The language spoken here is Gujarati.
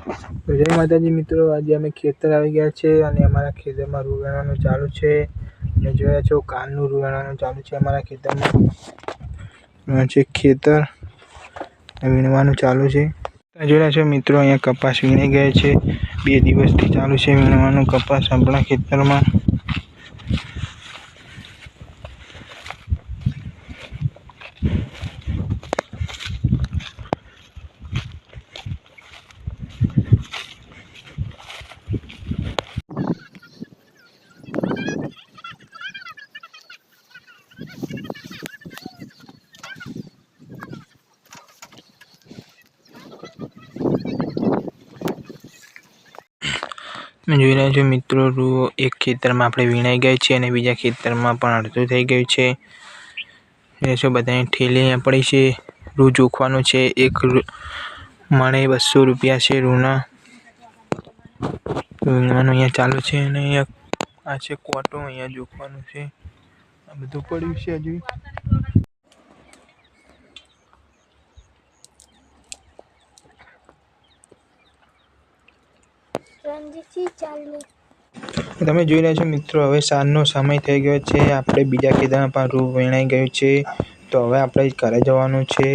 તો જય માતાજી મિત્રો, આજે અમે ખેતર આવી ગયા છે અને અમારા ખેતરમાં રૂ વેણવાનું ચાલુ છે. તમે જોયા છો કાલનું રૂ વેણવાનું ચાલુ છે અમારા ખેતરમાં. ખેતર વીણવાનું ચાલુ છે. જોયા છો મિત્રો, અહીંયા કપાસ વીણાઈ ગયા છે. 2 દિવસથી ચાલુ છે વીણવાનું કપાસ આપણા ખેતરમાં. જોઈ રહ્યા છો મિત્રો, રૂ એક ખેતરમાં આપણે વીણાઈ ગઈ છે અને બીજા ખેતરમાં પણ અડધું થઈ ગયું છે. બધાની ઠેલી અહીંયા પડી છે. રૂ જોખવાનું છે. એક મણે 200 રૂપિયા છે રૂના. વીણવાનું અહીંયા ચાલુ છે અને અહીંયા આ છે કોટો, અહીંયા જોખવાનું છે. આ બધું પડ્યું છે હજુ. તમે જોઈ રહ્યા છો મિત્રો, હવે સાંજનો સમય થઈ ગયો છે. આપણે બીજા ખેતરમાં પણ રૂ વીણાઈ ગયું છે. તો હવે આપણે ઘરે જવાનું છે.